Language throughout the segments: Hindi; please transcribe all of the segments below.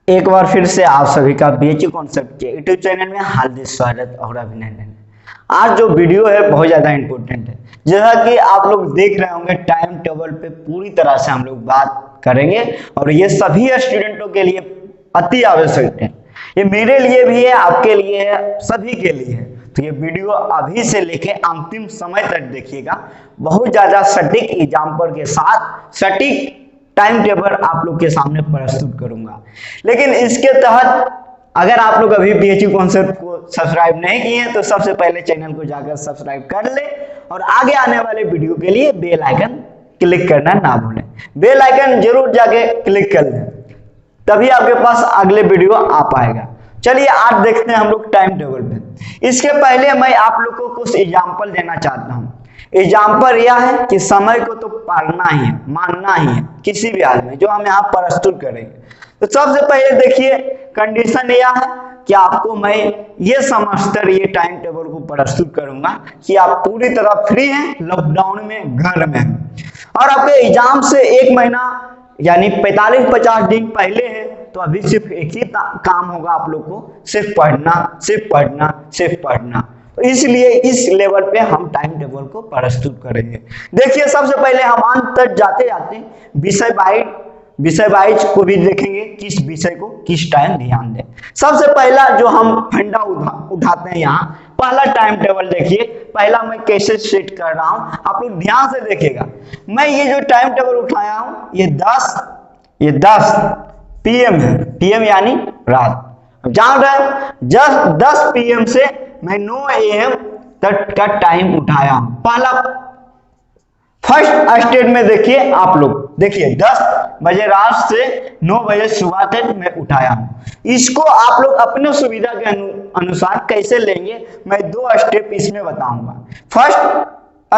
एक बार फिर से आप सभी का बीएचयू कॉन्सेप्ट के यूट्यूब चैनल में हार्दिक स्वागत और अभिनंदन। आज जो वीडियो है बहुत ज़्यादा इम्पोर्टेंट है। जैसा कि आप लोग देख रहे होंगे टाइम टेबल पे पूरी तरह से हम लोग बात करेंगे और ये सभी स्टूडेंटों के लिए अति आवश्यक है। ये मेरे लिए भी है, आपके लिए है, सभी के लिए है। तो ये वीडियो अभी से लेके अंतिम समय तक देखिएगा। बहुत ज़्यादा सटीक एग्जाम्पल के साथ सटीक टाइम टेबल आप लोग के सामने प्रस्तुत करूंगा। लेकिन इसके तहत अगर आप लोग अभी बीएचयू कॉन्सेप्ट को सब्सक्राइब नहीं किए हैं तो सबसे पहले चैनल को जाकर सब्सक्राइब कर ले और आगे आने वाले वीडियो के लिए बेल आइकन क्लिक करना ना भूलें। बेल आइकन जरूर जाके क्लिक कर लें, तभी आपके पास अगले वीडियो आ पाएगा। चलिए आज देखते हैं हम लोग टाइम टेबल पे। इसके पहले मैं आप लोग को कुछ एग्जाम्पल देना चाहता हूँ। एग्जाम्पल यह है कि समय को तो पालना ही है, मानना ही है किसी भी हाल में, जो हम यहाँ प्रस्तुत करेंगे। तो सबसे पहले देखिए कंडीशन यह है कि आपको मैं ये समझकर ये टाइम टेबल को प्रस्तुत करूंगा कि आप पूरी तरह फ्री हैं, लॉकडाउन में घर में हैं और आपके एग्जाम से एक महीना यानी 45-50 दिन पहले है। तो अभी सिर्फ एक ही काम होगा आप लोग को, सिर्फ पढ़ना, सिर्फ पढ़ना, सिर्फ पढ़ना। तो इसलिए इस लेवल पे हम टाइम टेबल को प्रस्तुत करेंगे। देखिए सबसे पहले हम अंत तक जाते जाते विषय वाइज को भी देखेंगे, किस विषय को किस टाइम ध्यान दें। सबसे पहला जो हम फंडा उठाते हैं यहाँ, पहला टाइम टेबल देखिए। पहला मैं कैसे सेट कर रहा हूँ आप लोग ध्यान से देखिएगा। मैं ये जो टाइम टेबल उठाया हूँ ये 10 PM है। PM यानी रात। जान रहे 10 PM से मैं 9 AM तक का टाइम उठाया हूं। पहला फर्स्ट स्टेट में देखिए, आप लोग देखिए 10 बजे रात से 9 बजे सुबह तक मैं उठाया हूं। इसको आप लोग अपने सुविधा के अनुसार कैसे लेंगे मैं 2 स्टेप इसमें बताऊंगा। फर्स्ट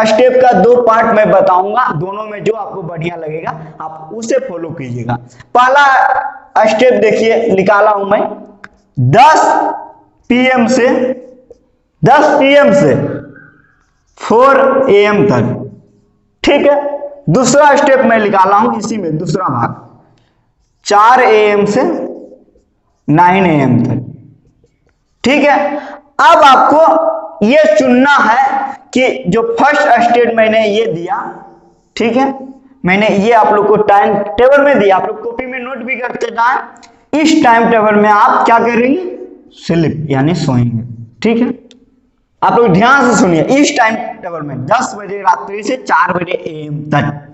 स्टेप का 2 पार्ट मैं बताऊंगा, दोनों में जो आपको बढ़िया लगेगा आप उसे फॉलो कीजिएगा। पहला स्टेप देखिए निकाला हूं मैं 10 PM से 4 AM तक, ठीक है। दूसरा स्टेप मैं निकाला हूं इसी में, दूसरा भाग 4 AM से 9 AM तक, ठीक है। अब आपको ये चुनना है कि जो फर्स्ट स्टेप मैंने ये दिया, ठीक है, मैंने ये आप लोग को टाइम टेबल में दिया, आप लोग कॉपी में नोट भी करते जाएं। इस टाइम टेबल में आप क्या करेंगे, स्लीप यानी सोएंगे, ठीक है। आप लोग ध्यान से सुनिए, इस टाइम टेबल में 10 बजे रात्रि से 4 बजे AM तक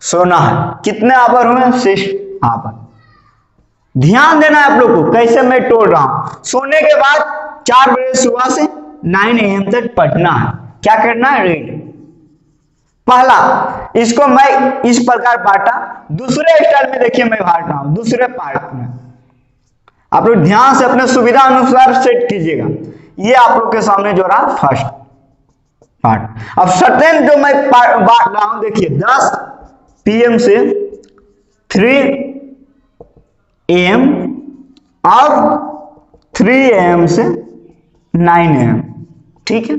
सोना है। कितने आवर हुए, 6 आवर। ध्यान देना है आप लोग को कैसे मैं तोड़ रहा हूं। सोने के बाद 4 बजे सुबह से 9 AM तक पढ़ना है। क्या करना है, रीड। पहला इसको मैं इस प्रकार बांटा, दूसरे स्टाइल में देखिए मैं बांट रहा हूं, दूसरे पार्ट में। आप लोग ध्यान से अपने सुविधा अनुसार सेट कीजिएगा। ये आप लोग के सामने जो रहा फर्स्ट पार्ट। अब सेकंड जो मैं बांट रहा हूं देखिए 10 PM से 3 AM और 3 AM से 9 AM, ठीक है।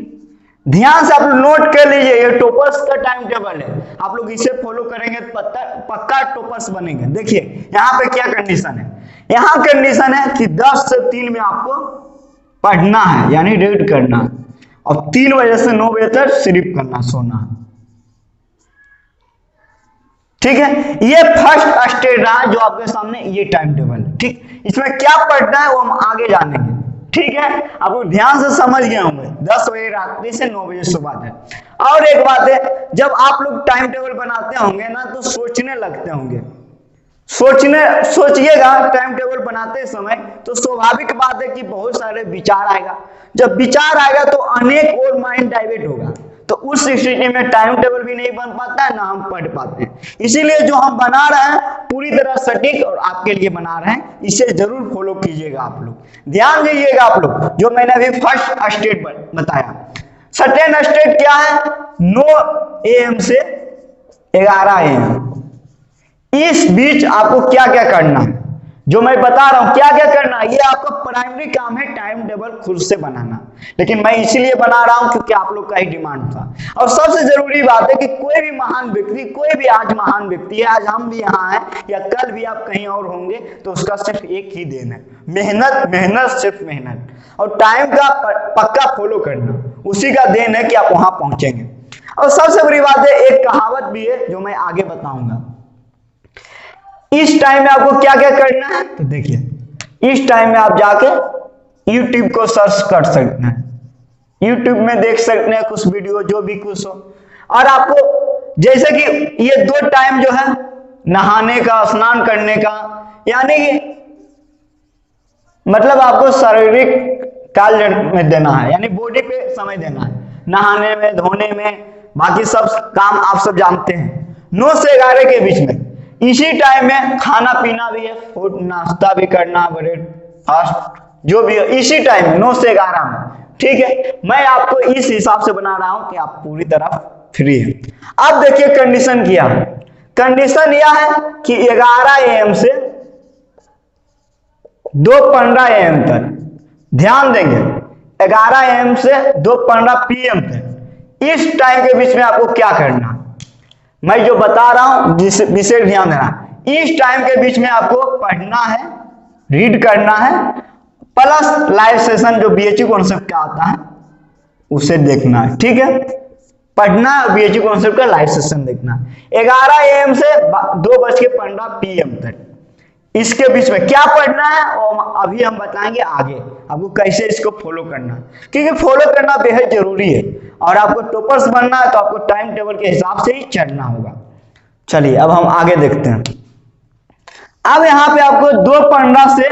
ध्यान से आप लोग नोट कर लीजिए, ये टॉपर्स का टाइम टेबल है। आप लोग इसे फॉलो करेंगे तो पक्का टॉपर्स बनेंगे। देखिए यहाँ पे क्या कंडीशन है, यहाँ कंडीशन है कि 10 से 3 में आपको पढ़ना है यानी रीड करना है और 3 बजे से 9 बजे तक स्लीप करना, सोना है, ठीक है। ये फर्स्ट स्टेज रहा जो आपके सामने ये टाइम टेबल है, ठीक। इसमें क्या पढ़ना है वो हम आगे जानेंगे, ठीक है। आप लोग ध्यान से समझ गए होंगे 10 बजे रात्रि से 9 बजे सुबह तक। और एक बात है, जब आप लोग टाइम टेबल बनाते होंगे ना तो सोचने लगते होंगे। सोचिएगा टाइम टेबल बनाते समय तो स्वाभाविक बात है कि बहुत सारे विचार आएगा। जब विचार आएगा तो अनेक और माइंड डाइवर्ट होगा, तो उस स्थिति में टाइम टेबल भी नहीं बन पाता है, ना हम पढ़ पाते हैं। इसीलिए जो हम बना रहे हैं पूरी तरह सटीक और आपके लिए बना रहे हैं, इसे जरूर फॉलो कीजिएगा। आप लोग ध्यान दीजिएगा, आप लोग जो मैंने अभी फर्स्ट स्टेट बताया। सेकेंड स्टेट क्या है, 9 AM से 11 AM। इस बीच आपको क्या क्या करना है, जो मैं बता रहा हूं क्या क्या करना है, ये आपका प्राइमरी काम है टाइम टेबल खुद से बनाना। लेकिन मैं इसीलिए बना रहा हूं क्योंकि आप लोग का ही डिमांड था। और सबसे जरूरी बात है कि कोई भी महान व्यक्ति, कोई भी आज महान व्यक्ति है, आज हम भी यहाँ हैं या कल भी आप कहीं और होंगे, तो उसका सिर्फ एक ही देन है, मेहनत, मेहनत, सिर्फ मेहनत और टाइम का पक्का फॉलो करना, उसी का देन है कि आप वहां पहुंचेंगे। और सबसे बड़ी बात है, एक कहावत भी है जो मैं आगे बताऊंगा। इस टाइम में आपको क्या क्या करना है, तो देखिए इस टाइम में आप जाके YouTube को सर्च कर सकते हैं, YouTube में देख सकते हैं कुछ वीडियो जो भी कुछ हो। और आपको जैसे कि ये 2 टाइम जो है नहाने का, स्नान करने का, यानी कि मतलब आपको शारीरिक काल में देना है, यानी बॉडी पे समय देना है, नहाने में, धोने में, बाकी सब काम आप सब जानते हैं। 9 से 11 के बीच में इसी टाइम में खाना पीना भी है, फूड नाश्ता भी करना, ब्रेकफास्ट जो भी है इसी टाइम में 9 से 11 में, ठीक है। मैं आपको इस हिसाब से बना रहा हूं कि आप पूरी तरह फ्री हैं। अब देखिए कंडीशन क्या है, कंडीशन यह है कि 11 AM से 2:15 AM तक, ध्यान देंगे 11 AM से 2:15 PM तक, इस टाइम के बीच में आपको क्या करना है, मैं जो बता रहा हूं विशेष ध्यान देना। इस टाइम के बीच में आपको पढ़ना है, रीड करना है, प्लस लाइव सेशन जो BHU कॉन्सेप्ट का आता है उसे देखना है, ठीक है। पढ़ना BHU कॉन्सेप्ट का लाइव सेशन देखना है 11 AM से 2:15 PM तक। इसके बीच में क्या पढ़ना है और अभी हम बताएंगे आगे आपको कैसे इसको फॉलो करना है, क्योंकि फॉलो करना बेहद जरूरी है। और आपको टॉपर्स बनना है तो आपको टाइम टेबल के हिसाब से ही चढ़ना होगा। चलिए अब हम आगे देखते हैं। अब यहाँ पे आपको 2:15 से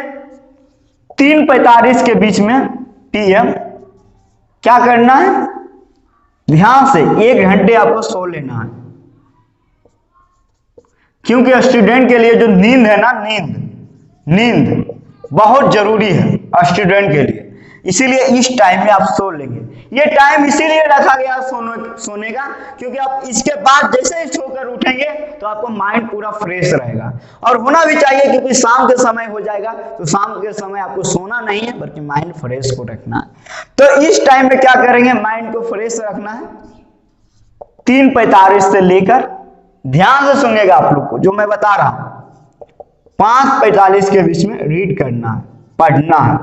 3:45 के बीच में PM क्या करना है, ध्यान से 1 घंटे आपको सो लेना है, क्योंकि स्टूडेंट के लिए जो नींद है ना, नींद बहुत जरूरी है स्टूडेंट के लिए, इसीलिए इस टाइम में आप सो लेंगे। ये टाइम इसीलिए रखा गया सोने का, क्योंकि आप इसके बाद जैसे ही सोकर उठेंगे तो आपको माइंड पूरा फ्रेश रहेगा। और होना भी चाहिए, क्योंकि शाम के समय हो जाएगा तो शाम के समय आपको सोना नहीं है बल्कि माइंड फ्रेश को रखना है। तो इस टाइम में क्या करेंगे, माइंड को फ्रेश रखना है। 3:45 से लेकर, ध्यान से सुनिएगा आप लोग को जो मैं बता रहा हूं, 5:45 के बीच में रीड करना है, पढ़ना है।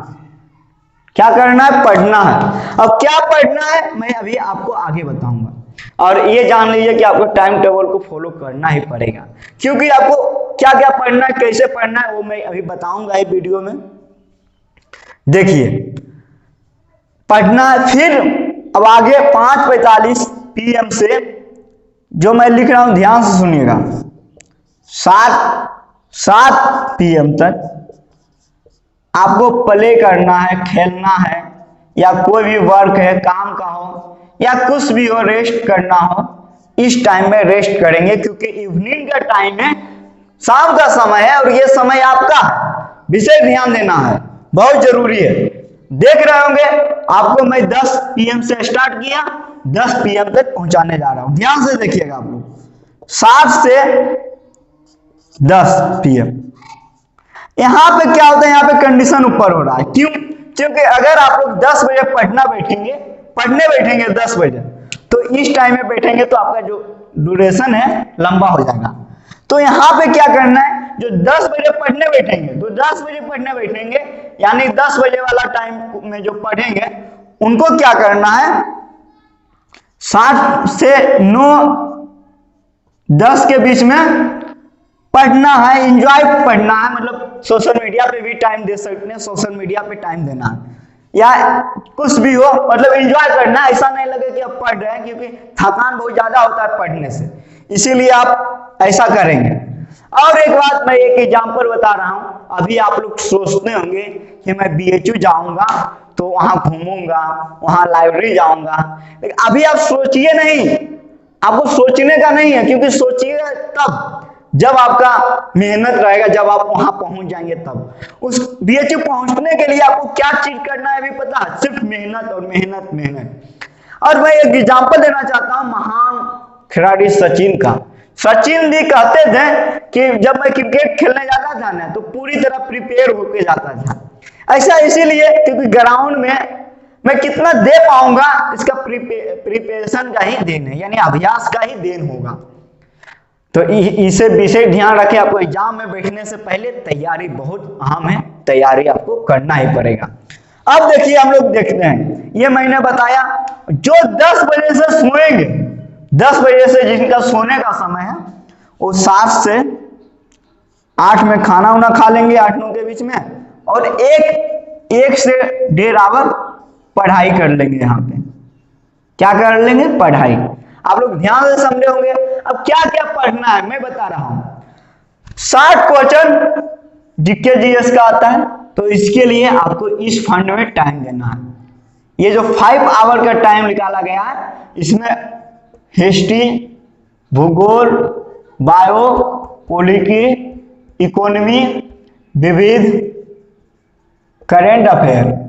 क्या करना है, पढ़ना है। अब क्या पढ़ना है मैं अभी आपको आगे बताऊंगा। और ये जान लीजिए कि आपको टाइम टेबल को फॉलो करना ही पड़ेगा, क्योंकि आपको क्या क्या पढ़ना है, कैसे पढ़ना है वो मैं अभी बताऊंगा इस वीडियो में। देखिए पढ़ना है, फिर अब आगे 5:45 PM से जो मैं लिख रहा हूं ध्यान से सुनिएगा, 7 PM तक आपको प्ले करना है, खेलना है, या कोई भी वर्क है, काम का हो या कुछ भी हो, रेस्ट करना हो, इस टाइम में रेस्ट करेंगे, क्योंकि इवनिंग का टाइम है, शाम का समय है और ये समय आपका विशेष ध्यान देना है, बहुत जरूरी है। देख रहे होंगे आपको मैं 10 PM से स्टार्ट किया, 10 PM तक पहुंचाने जा रहा हूं, ध्यान से देखिएगा आप लोग। 7 से 10 PM यहां पे क्या होता है, यहाँ पे कंडीशन ऊपर हो रहा है, क्यों, क्योंकि अगर आप लोग 10 बजे पढ़ने बैठेंगे 10 बजे, तो इस टाइम में बैठेंगे तो आपका जो ड्यूरेशन है लंबा हो जाएगा। तो यहाँ पे क्या करना है, जो 10 बजे पढ़ने बैठेंगे तो 10 बजे पढ़ने बैठेंगे, यानी 10 बजे वाला टाइम में जो पढ़ेंगे उनको क्या करना है, 7 से 9, 10 के बीच में पढ़ना है, एंजॉय पढ़ना है, मतलब सोशल मीडिया पे भी टाइम दे सकते हैं, सोशल मीडिया पे टाइम देना है या कुछ भी हो, मतलब एंजॉय करना है। ऐसा नहीं लगे कि आप पढ़ रहे हैं, क्योंकि थकान बहुत ज्यादा होता है पढ़ने से, इसीलिए आप ऐसा करेंगे। और एक बात मैं एक एग्जांपल बता रहा हूं, अभी आप लोग सोचते होंगे कि मैं BHU जाऊंगा तो वहां घूमूंगा, वहां लाइब्रेरी जाऊंगा, लेकिन अभी आप सोचिए नहीं, आपको सोचने का नहीं है, क्योंकि सोचिएगा तब जब आपका मेहनत रहेगा, जब आप वहां पहुंच जाएंगे तब। उस BHU पहुंचने के लिए आपको क्या चीज करना है भी पता है, सिर्फ मेहनत और मेहनत, मेहनत। और मैं एक एग्जांपल देना चाहता हूं महान खिलाड़ी सचिन का, सचिन जी कहते थे कि जब मैं क्रिकेट खेलने जाता था ना तो पूरी तरह प्रिपेयर होके जाता था। ऐसा इसीलिए क्योंकि ग्राउंड में मैं कितना दे पाऊंगा इसका प्रिपरेशन का ही देन है, यानी अभ्यास का ही देन होगा। तो इसे विशेष ध्यान रखें, आपको एग्जाम में बैठने से पहले तैयारी बहुत अहम है, तैयारी आपको करना ही पड़ेगा। अब देखिए हम लोग देखते हैं, ये मैंने बताया जो 10 बजे से सोएंगे, 10 बजे से जिनका सोने का समय है वो 7 से 8 में खाना उना खा लेंगे, 8-9 के बीच में, और एक से 1.5 आवर पढ़ाई कर लेंगे। यहाँ पे क्या कर लेंगे? पढ़ाई। आप लोग ध्यान से समझे होंगे। अब क्या क्या पढ़ना है मैं बता रहा हूं। 60 क्वेश्चन जीके जीएस का आता है, तो इसके लिए आपको इस फंड में टाइम देना है। ये जो 5 आवर का टाइम निकाला गया है, इसमें हिस्ट्री, भूगोल, बायो, पॉलिटी, इकोनॉमी, विविध, करेंट अफेयर,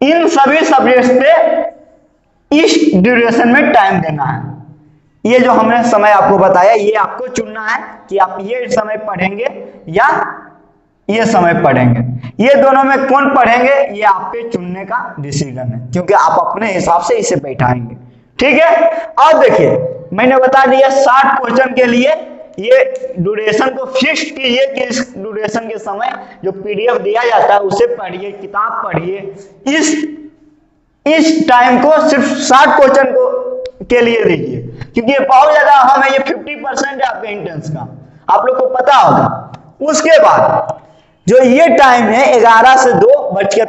इन सभी सब्जेक्ट्स पे इस ड्यूरेशन में टाइम देना है। ये जो हमने समय आपको बताया, ये आपको चुनना है कि आप ये समय पढ़ेंगे या ये समय पढ़ेंगे। ये दोनों में कौन पढ़ेंगे, ये आप पे चुनने का डिसीजन है, क्योंकि आप अपने हिसाब से इसे बैठाएंगे। ठीक है। और देखिए मैंने बता दिया 60 क्वेश्चन के लिए ये ड्यूरेशन को फिक्स कीजिए कि इस ड्यूरेशन के समय जो पीडीएफ दिया जाता है उसे पढ़िए, किताब पढ़िए। इस टाइम को सिर्फ 60 क्वेश्चन को के लिए दीजिए, क्योंकि ये बहुत ज्यादा अहम है। ये 50% है आपके एंट्रेंस का, आप लोग को पता होगा। उसके बाद जो ये टाइम है 11 से 2:15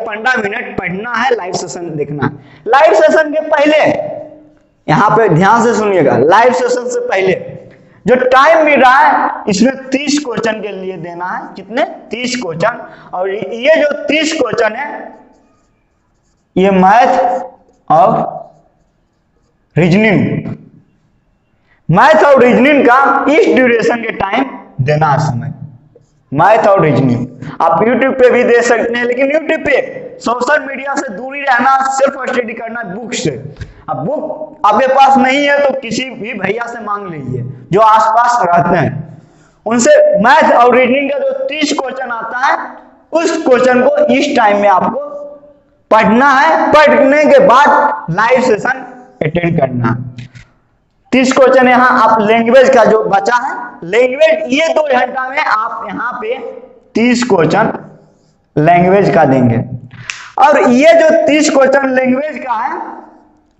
पढ़ना है, लाइव सेशन देखना है। लाइव सेशन के पहले यहां पे ध्यान से सुनिएगा, लाइव सेशन से पहले जो टाइम मिल रहा है इसमें 30 क्वेश्चन के लिए देना है। कितने? 30 क्वेश्चन। और ये जो 30 क्वेश्चन है ये मैथ और रीजनिंग, मैथ और रीजनिंग का इस ड्यूरेशन के टाइम देना है समय। मैथ और रीजनिंग आप YouTube पे भी दे सकते हैं, लेकिन YouTube पे सोशल मीडिया से दूरी रहना, सेल्फ स्टडी करना बुक से। अब बुक आपके पास नहीं है तो किसी भी भैया से मांग लीजिए जो आसपास रहते हैं, उनसे मैथ और रीजनिंग का जो 30 क्वेश्चन आता है उस क्वेश्चन को इस टाइम में आपको पढ़ना है। पढ़ने के बाद लाइव सेशन अटेंड करना है। 30 क्वेश्चन यहाँ आप लैंग्वेज का जो बचा है, लैंग्वेज ये 2 घंटा में आप यहाँ पे 30 क्वेश्चन लैंग्वेज का देंगे। और ये जो 30 क्वेश्चन लैंग्वेज का है,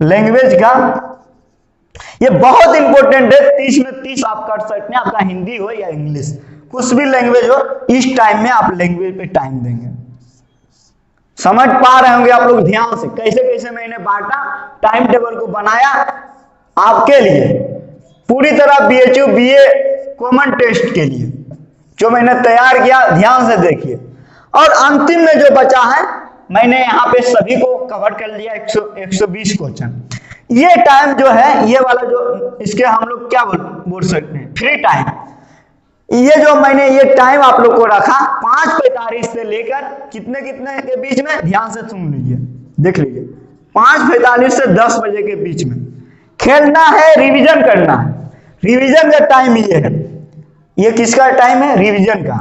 लैंग्वेज का ये बहुत इंपॉर्टेंट है। 30 में 30 आप कर सकते हैं, आपका हिंदी हो या इंग्लिश, कुछ भी लैंग्वेज हो, इस टाइम में आप लैंग्वेज पे टाइम देंगे। समझ पा रहे होंगे आप लोग ध्यान से कैसे कैसे मैंने बांटा, टाइम टेबल को बनाया आपके लिए पूरी तरह बीएचयू बीए कॉमन टेस्ट के लिए जो मैंने तैयार किया, ध्यान से देखिए। और अंतिम में जो बचा है मैंने यहाँ पे सभी को कवर कर लिया, 120 क्वेश्चन। ये टाइम जो है, ये वाला जो इसके हम लोग क्या बोल सकते हैं, फ्री टाइम। ये जो मैंने ये टाइम आप लोग को रखा 5:45 से लेकर कितने कितने के बीच में, ध्यान से सुन लीजिए, देख लीजिए, 5:45 से 10 बजे के बीच में खेलना है, रिवीजन करना है। रिवीजन का टाइम ये है। ये किसका टाइम है? रिवीजन का।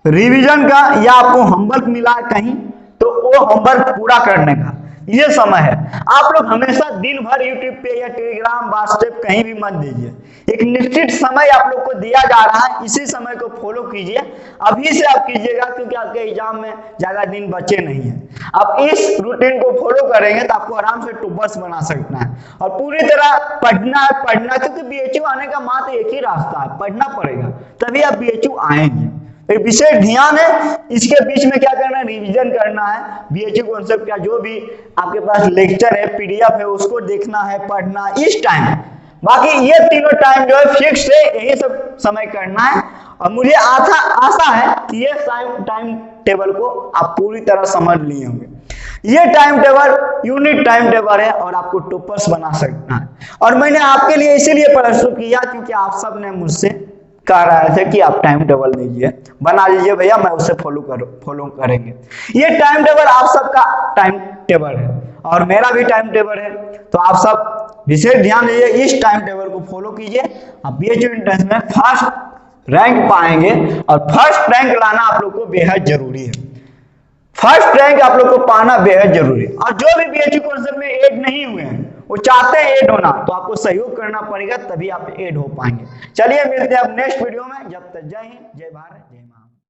रिवीजन का या आपको होमवर्क मिला कहीं तो वो होमवर्क पूरा करने का ये समय है। आप लोग हमेशा दिन भर यूट्यूब पे या टेलीग्राम, व्हाट्सएप कहीं भी मत दीजिए। एक निश्चित समय आप लोग को दिया जा रहा है, इसी समय को फॉलो कीजिए। अभी से आप कीजिएगा क्योंकि आपके एग्जाम में ज्यादा दिन बचे नहीं है। आप इस रूटीन को फॉलो करेंगे तो आपको आराम से टॉपर्स बना सकना है। और पूरी तरह पढ़ना है, पढ़ना, क्योंकि बीएचयू आने का मात्र एक ही रास्ता है, पढ़ना पड़ेगा, तभी आप बीएचयू आएंगे। विशेष ध्यान है इसके बीच में क्या करना है, रिवीजन करना है। बीएचयू कॉन्सेप्ट का जो भी आपके पास लेक्चर है, पीडीएफ है, उसको देखना है, पढ़ना इस टाइम। बाकी ये तीनों टाइम जो है फिक्स है, यही सब समय करना है। और मुझे आशा है कि ये टाइम टेबल को आप पूरी तरह समझ लिए होंगे। ये time table unique time table है और आपको टॉपर्स बना सकता है। और मैंने आपके लिए इसीलिए प्रस्तुत किया क्योंकि आप सब ने मुझसे कह रहे थे कि आप टाइम टेबल दीजिए, बना लीजिए भैया, मैं उसे फॉलो करेंगे। ये टाइम टेबल आप सबका टाइम टेबल है और मेरा भी टाइम टेबल है, तो आप सब विशेष ध्यान दीजिए, इस टाइम टेबल को फॉलो कीजिए। आप BHU एंट्रेंस में फर्स्ट रैंक पाएंगे और फर्स्ट रैंक लाना आप लोग को बेहद जरूरी है। फर्स्ट रैंक आप लोग को पाना बेहद जरूरी है। और जो भी BHU कॉन्सेप्ट में ऐड नहीं हुए हैं वो चाहते हैं ऐड होना, तो आपको सहयोग करना पड़ेगा, तभी आप ऐड हो पाएंगे। चलिए मिलते हैं अब नेक्स्ट वीडियो में। जब तक जय हिंद, जय भारत, जय